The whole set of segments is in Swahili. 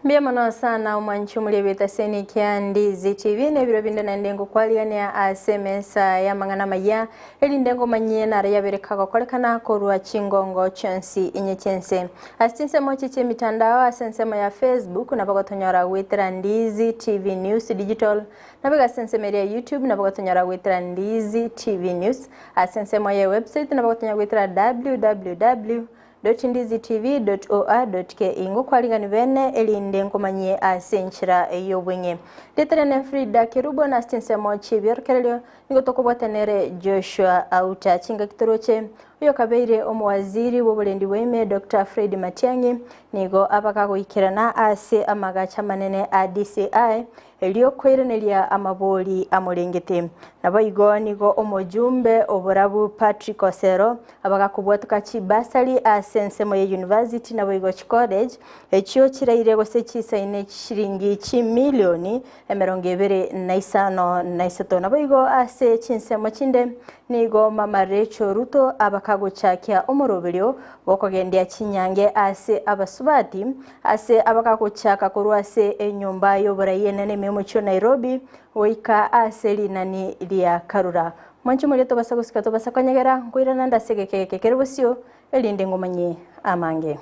Mbiamano sana umwanchi mulebeta seni kia Ndizi TV nebiro binde na ndengo kwaliania asemesa ya mangana maya eli ndengo manye na raya berekaga kolekana korua chingongo chansi inye chense astinse mochiche mitandao asensema ya Facebook na bagotonyora witira Ndizi TV News Digital na baga sensema ya YouTube na bagotonyora witira Ndizi TV News asensema ya website na bagotonyora witira www.ndizitv.or.ke ingo kwalingani bene elinde ngomanye asenchira eyobwenye deterene Fridah Kerubo na stinsemo chibyerkelyo nigotokobwatenere Joshua Auta chinga kitoroche uyo kabeire omwaziri w'obulendi weme Dr. Fridah Matiang'i nigo abakagoikirana ase amagacha manene a DCI elio kwerenelia amaboli amulengete naboigo nigo omojumbe oburabu Patrick Osero abakakubwatuka chibasali asensemo ya university naboigo college ekyo kiraire gose chisaine shiringi milioni 225 naboigo ase chinsemo chinde nigo mama Rachel Ruto abakagochakia omorobelyo bokogendia chinyange ase abasubati ase abakagochaka kurwase enyumba yoburayene nememocho Nairobi oika ase linani lia Karura mwancho muleto basagusika to basakanyagera ngoirana ndasegekeke kerebosio elinde ngomanye amange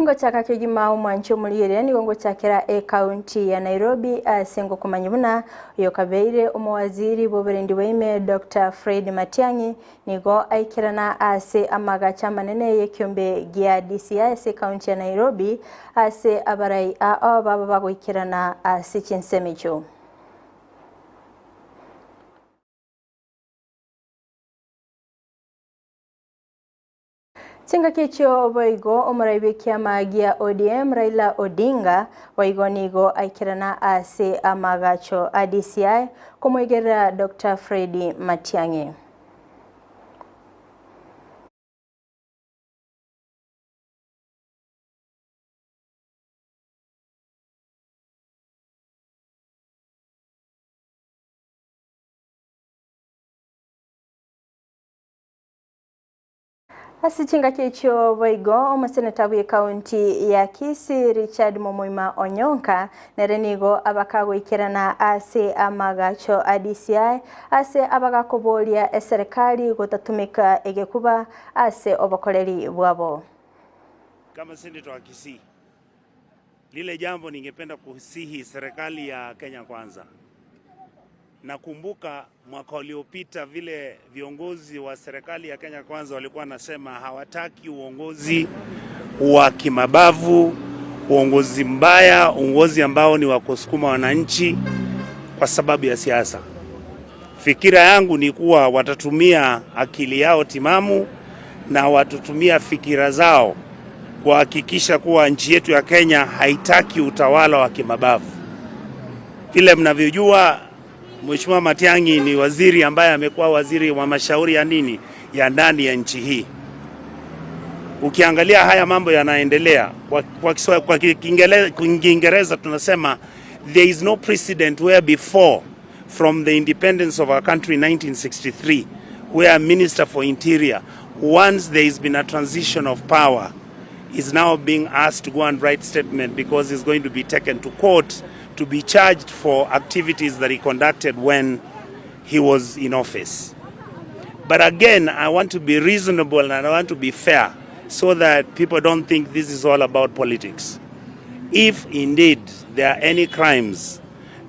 Ngochaka kegima umwancho mulire ni ngochakera county ya Nairobi asengo kumanyibuna yokabeire omwaziri boberendi weme Dr. Fridah Matiang'i nigo aikirana ase amagacha manene yekyombe gya DCI county ya Nairobi ase abarai baba bagoikirana ase chinsemecho Tinga kicho boigo omuraibe kiama gia ODM Raila Odinga waigo nigo aikirana ase amagacho ADCI kumwegera Dr. Fridah Matiang'i. Asichinga kicho boigo omaseneta bwe county ya Kisii Richard Momoima Onyonka nerenigo abakagoikirana ase amagacho ADCI ase abagakobolia eserikali GUTUMEKA EGEKUBA ase obokoleri bwabo. Kama seneta wa Kisii, lile jambo ningependa kusihi serikali ya Kenya Kwanza. Nakumbuka mwaka uliopita vile viongozi wa serikali ya Kenya Kwanza walikuwa wanasema hawataki uongozi wa kimabavu, uongozi mbaya, uongozi ambao ni wa kusukuma wananchi kwa sababu ya siasa. Fikira yangu ni kuwa watatumia akili yao timamu na watutumia fikira zao kuhakikisha kuwa nchi yetu ya Kenya haitaki utawala wa kimabavu. Vile mnavyojua Mheshimiwa Matiang'i ni waziri ambaye amekuwa waziri wa mashauri ya nini ya ndani ya nchi hii. Ukiangalia haya mambo yanaendelea kwa Kiingereza tunasema there is no precedent where before from the independence of our country in 1963 where a minister for interior once there has been a transition of power is now being asked to go and write statement because he's going to be taken to court to be charged for activities that he conducted when he was in office. But again, I want to be reasonable and I want to be fair so that people don't think this is all about politics. If indeed there are any crimes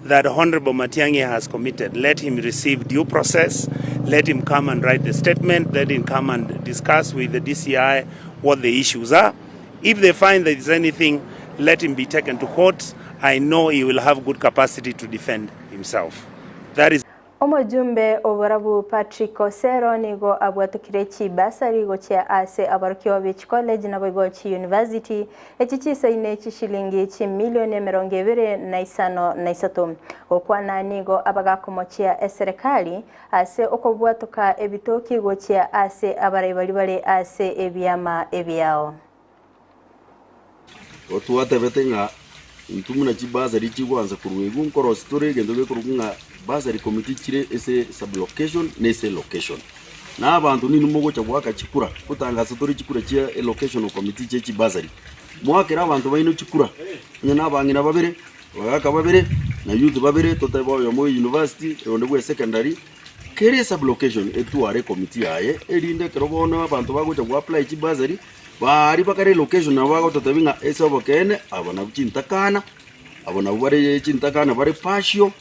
that Honorable Matiang'i has committed, let him receive due process, let him come and write the statement, let him come and discuss with the DCI what the issues are. If they find there is anything, let him be taken to court. I know he will have good capacity to defend himself. That is Omojumbe oburabu Patrick Osero nigo abwatukire chibasari gochya ase abarukyo bich college na boigo chi university echichisa ine chishilingi milioni 225 okwana nigo abagakomochya eserikali ase okobwatuka ebitoki gochya ase abaraibalibale ase ebyama ebyao otuwate betenga intumuna chibasari chigwanza kurwegu nkorosi tore gendo gekurunga basari committee chire ese sublocation nese location na abantu ni numogo chabwaka chikura kutangaza tore chikura chia location committee che chibasari mwakera abantu baino chikura nyana bangina babere wagaka babere na youth babere totabo yo mo university ronde bwe secondary kere sublocation etuare committee yaye erinde kerobona abantu bagocha ku apply chibasari bari bakare location na bago totabinga esobo kene abona buchintakana abona bare chintakana bare pasio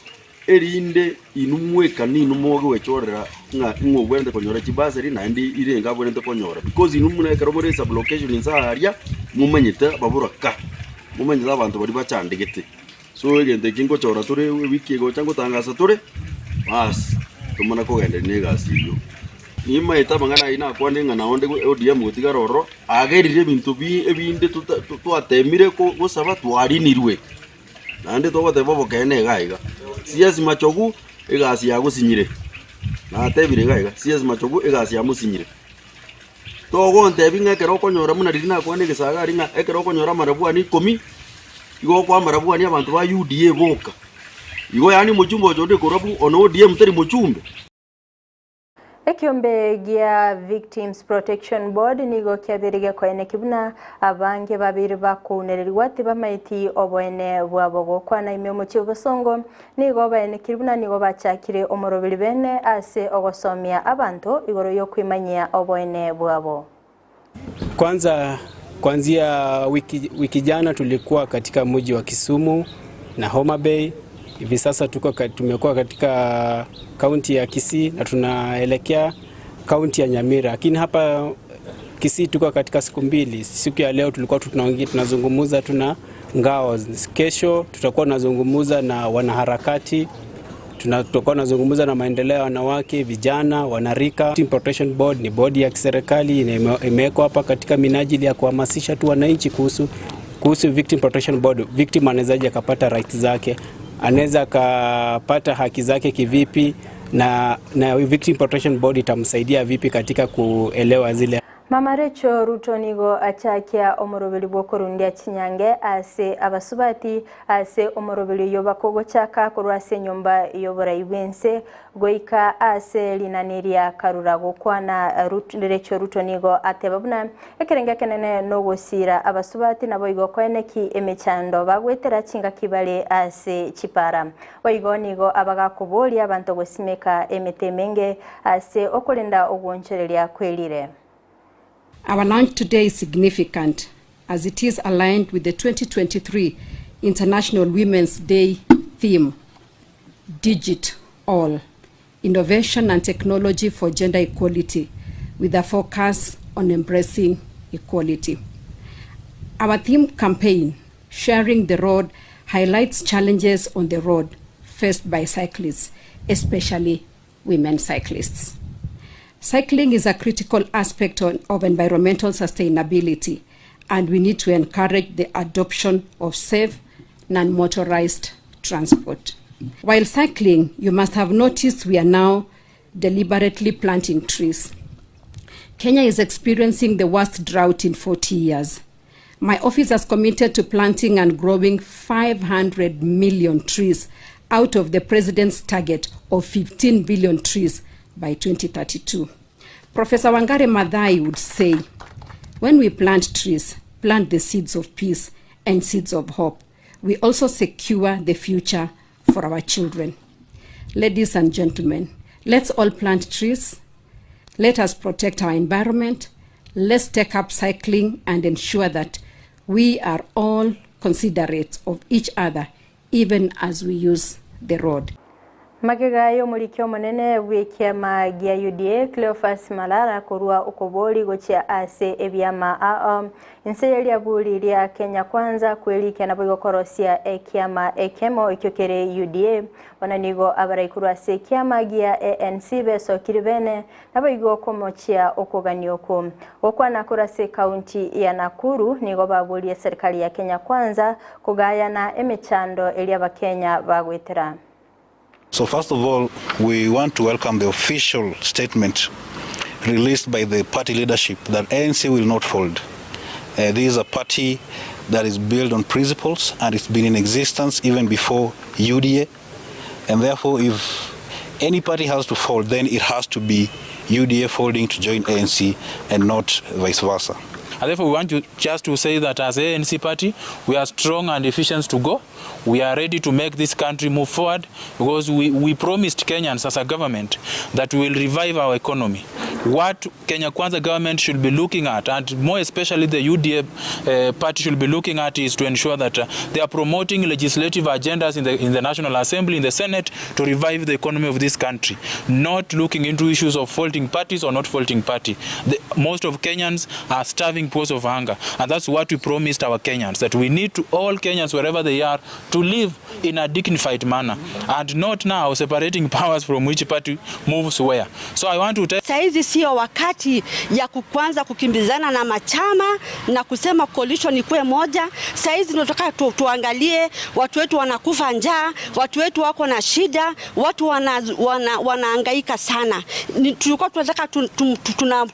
erinde inumweka ni numoge wechorera nga ngobwende konyora chibasari na ndi irenga bwende konyora because inumuna kerobore sublocation insaharia mumanyita baburaka mumanyita abantu bari bachandegete so egende kingo chora tore wiki go chango tangaza tore bas tumana ko gende negasiyo nima etabangana ina kwande ngana onde ODM gotigaroro agerire bintu ebinde twatemire ko gosaba twarinirwe nande to bote bobo kene gaiga CS machogu egasi ya gusinyire na tebire gaiga CS machogu egasi ya musinyire to gonte binga kero konyora muna rina kwande gesaga ringa ekero konyora marabwani 10 igo kwa marabwani abantu ba UDA boka igo yani muchumbo jode korabu ono ODM teri muchumbe Ekiombe gia Victims Protection Board nigo kiabiriga kwene kibuna abange babiri bakunererwa tibamaiti obwene bwabo kwana imemo cy'ubusongo nigo bene kibuna nigo bachakire omorobiri bene ase ogosomia abantu igoro yo kwimanya obwene bwabo. Kuanzia wiki jana tulikuwa katika mji wa Kisumu na Homa Bay. Hivi sasa tumekuwa katika kaunti ya Kisii na tunaelekea kaunti ya Nyamira. Lakini hapa Kisii tuko katika siku mbili. Siku ya leo tulikuwa tunazungumza tuna ngao. Kesho tutakuwa tunazungumza na wanaharakati. Tutakuwa tunazungumza na maendeleo ya wanawake, vijana, wanarika. Victim Protection Board ni bodi ya kiserikali imewekwa hapa katika minajili ya kuhamasisha tu wananchi kuhusu Victim Protection Board. Victim anawezaje akapata rights zake? Anaweza akapata haki zake kivipi na Victim Protection Board itamsaidia vipi katika kuelewa zile. Mama Recho Ruto nigo achakia omorobeli bokorundia Chinyange ase abasubati ase omorobeli yobakogo chaka kurwase nyumba yoboraibense goika ase linaniria karurago kwana Recho Ruto nigo atebabuna ekerenga kenene no gosira abasubati nabo igo kweneki emechando bagwetera chinga kibale ase chipara boigo nigo abagakoboli abantu gosimeka emetemenge ase okolenda ogwonchereria kwelire. Our launch today is significant as it is aligned with the 2023 International Women's Day theme, Digit All, Innovation and Technology for Gender Equality, with a focus on embracing equality. Our theme campaign, Sharing the Road, highlights challenges on the road faced by cyclists, especially women cyclists. Cycling is a critical aspect of environmental sustainability, and we need to encourage the adoption of safe, non-motorized transport. While cycling, you must have noticed we are now deliberately planting trees. Kenya is experiencing the worst drought in 40 years. My office has committed to planting and growing 500 million trees out of the President's target of 15 billion trees by 2032. Professor Wangari Maathai would say, when we plant trees, plant the seeds of peace and seeds of hope. We also secure the future for our children. Ladies and gentlemen, let's all plant trees. Let us protect our environment. Let's take up cycling and ensure that we are all considerate of each other, even as we use the road. Magigayo mulikyo monene wikiama gia UDA Cleophas Malala kurua ukoboli gochia ase ebyama inseyeli abuli lia Kenya kwanza kwelike nabigo korosia ekiama ekemo ikyokere UDA wananigo abaraikuru ase kiama gia ANC beso kiribene nabigo komochia okoganioko okwana kurase kaunti ya Nakuru nigo babuli ya serikali ya Kenya kwanza kugaya na emechando eliaba Kenya bagwetera. So first of all, we want to welcome the official statement released by the party leadership that ANC will not fold. This is a party that is built on principles, and it's been in existence even before UDA. And therefore, if any party has to fold, then it has to be UDA folding to join ANC and not vice versa. And therefore, we want just to say that as ANC party, we are strong and efficient to go. We are ready to make this country move forward, because we promised Kenyans as a government that we will revive our economy. What Kenya Kwanza government should be looking at, and more especially the UDA party should be looking at, is to ensure that they are promoting legislative agendas in the National Assembly, in the Senate, to revive the economy of this country, not looking into issues of faulting parties or not faulting party. Most of Kenyans are starving because of hunger, and that's what we promised our Kenyans, that we need to all Kenyans, wherever they are, to live in a dignified manner, and not now separating powers from which party moves where. So I want to tell saizi sio wakati ya kuanza kukimbizana na machama na kusema coalition ikuwe moja. Saizi tunataka tuangalie watu wetu wanakufa njaa, watu wetu wako na shida, watu wanahangaika sana. Tulikuwa tunataka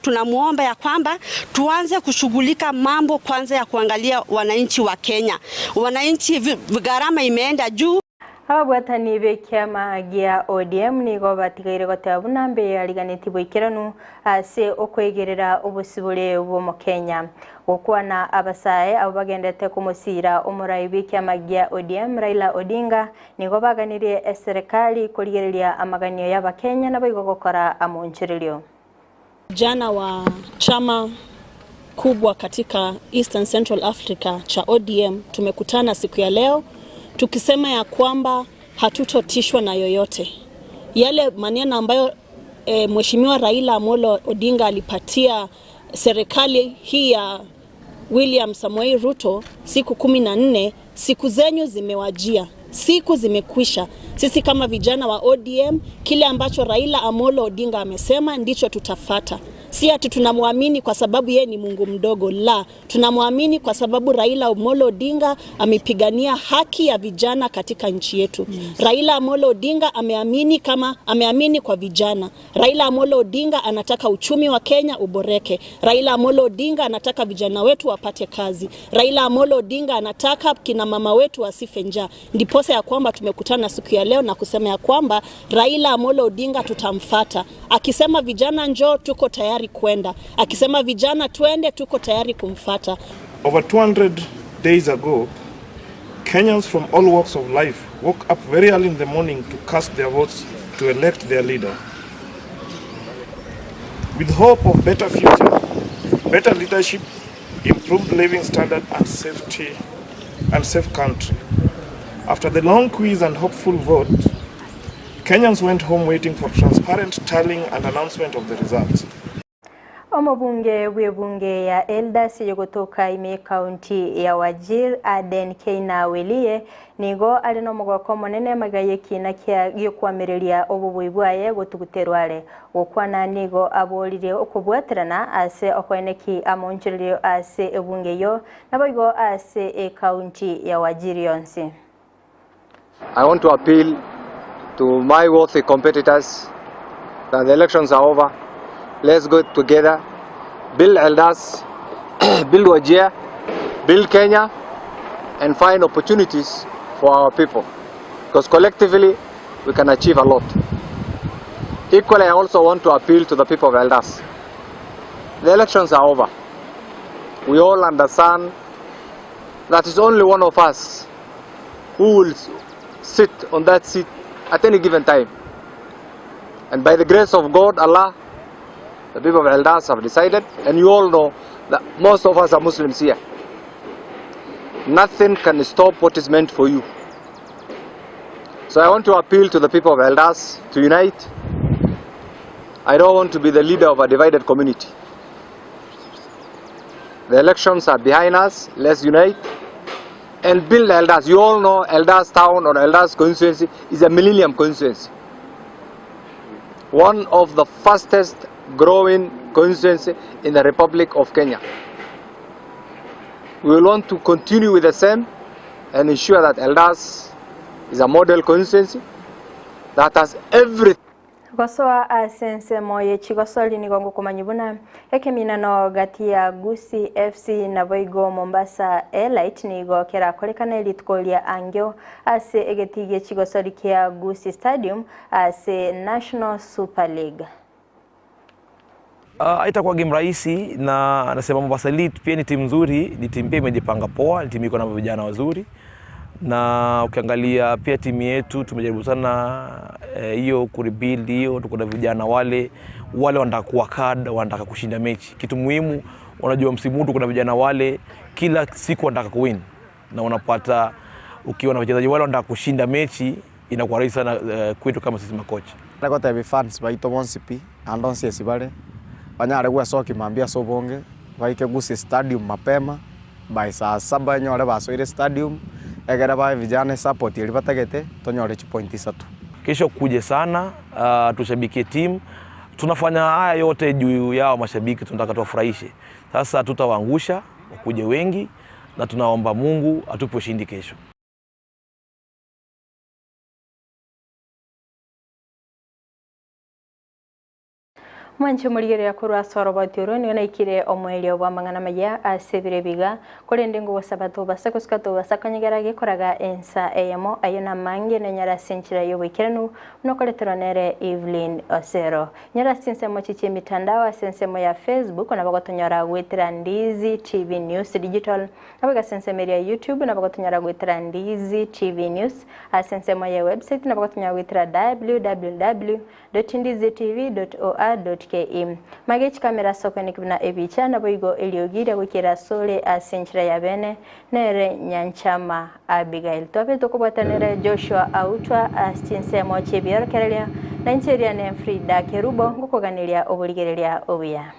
tunamuomba ya kwamba tuanze kushughulika mambo kwanza ya kuangalia wananchi wa Kenya. Wananchi gharama imeenda juu. Abagwatani b'ekyama gya ODM nigo batigaire gotabuna mbe yariganiti bwikiranu ase okwegerera obusibule bwo Kenya. Okwana ABASAE abo bagendete kumusira omurayi b'ekyama gya ODM Raila Odinga nigo baganiriye serikali kurigereria amaganio y'Abakenya nabayigo gukora amoncherelyo. Jana wa chama kubwa katika Eastern Central Africa cha ODM tumekutana siku ya leo tukisema ya kwamba hatutotishwa na yoyote. Yale maneno ambayo Mheshimiwa Raila Amolo Odinga alipatia serikali hii ya William Samoei Ruto siku 14, siku zenyu zimewajia. Siku zimekwisha. Sisi kama vijana wa ODM, kile ambacho Raila Amolo Odinga amesema ndicho tutafata. Si ati tunamwamini kwa sababu yeye ni Mungu mdogo, la. Tunamwamini kwa sababu Raila Amolo Odinga amepigania haki ya vijana katika nchi yetu. Raila Amolo Odinga ameamini kwa vijana. Raila Amolo Odinga anataka uchumi wa Kenya uboreke. Raila Amolo Odinga anataka vijana wetu wapate kazi. Raila Amolo Odinga anataka kina mama wetu wasife njaa. Ndiposa ya kwamba tumekutana siku ya leo na kusema ya kwamba Raila Amolo Odinga tutamfata. Akisema vijana njoo, tuko tayari kwenda. Akisema vijana twende, tuko tayari kumfata. Over 200 days ago, Kenyans from all walks of life woke up very early in the morning to cast their votes to elect their leader. With hope of better future, better leadership, improved living standard and safety and safe country. After the long quiz and hopeful vote, Kenyans went home waiting for transparent tallying and announcement of the results. Omubunge w'ebunge ya Elders yogotoka ime county ya Wajir Aden Keina Welie nigo ali no mugoko monene magaye kina kya gyokwamireria obubwibwaye gotuguterwale okwana nigo abolire okubwaterana ase okweneki amonchirio ase ebunge yo naboigo ase county ya Wajir yonsi. I want to appeal to my worthy competitors that the elections are over. Let's go together, build Elders, build Wajir, build Kenya, and find opportunities for our people. Because collectively, we can achieve a lot. Equally, I also want to appeal to the people of Elders. The elections are over. We all understand that it's only one of us who will sit on that seat at any given time. And by the grace of God, Allah, the people of Elders have decided, and you all know that most of us are Muslims here. Nothing can stop what is meant for you. So I want to appeal to the people of Elders to unite. I don't want to be the leader of a divided community. The elections are behind us. Let's unite and build Elders. You all know Elders Town or Elders constituency is a millennium constituency. One of the fastest growing constituency in the Republic of Kenya. We will want to continue with the same and ensure that Elders is a model constituency that has everything. Gosoa asense moye chigosoli ni gongo kumanyibuna ekeminano gati ya Gusii FC na Boigo Mombasa Elite ni go kera kolekana elitkolia angyo ase egetige chigosoli kia Gusii Stadium ase National Super League. Itakuwa game rahisi na anasema Mombasa Elite pia ni timu nzuri, ni timu pia imejipanga poa, ni timu iko na vijana wazuri. Na ukiangalia pia timu yetu tumejaribu sana hiyo kurebuild hiyo, tuko na vijana wale wanataka kuwa card, wanataka kushinda mechi. Kitu muhimu, unajua msimu huu tuko na vijana wale kila siku wanataka kuwin. Na unapata ukiona wachezaji wale wanataka kushinda mechi inakuwa rahisi sana kwetu kama sisi makocha. Nakota be fans baito monsipi andonse sibale. Banyare kwa soki mambia sobonge, baike Gusii Stadium mapema by saa 7 nyore basoire stadium. Egera ba vijana support ilibatagete tonyore pointi 3. Kesho kuje sana, tushabikie timu. Tunafanya haya yote juu yao mashabiki, tunataka tuwafurahishe. Sasa tutawaangusha wakuje wengi na tunaomba Mungu atupe ushindi kesho. Mwanche muligere ya kurwa soro batiro ni onaikire omweli obwamangana maya asebire biga kolende ngo sabato basakoskato basakanyegera gekoraga ensa eyamo ayona mange na nyara senchira yo wikiranu nokoletero nere Evelyn Osero nyara sense mochiche mitandao sense mo ya Facebook na bagotonyora gwetira Ndizi TV News Digital abaga sense media YouTube na bagotonyora gwetira Ndizi TV News sense mo ya website na bagotonyora gwetira www.ndizitv.or.ke Magech kamera soko ni kibna ebicha na boigo eliogira wikira sole asenchira ya bene nere nyanchama Abigail tobe tokubatanere Joshua Auta astinse moche biar kerelia na incheria ne Fridah Kerubo ngukoganilia obuligerelia obuya.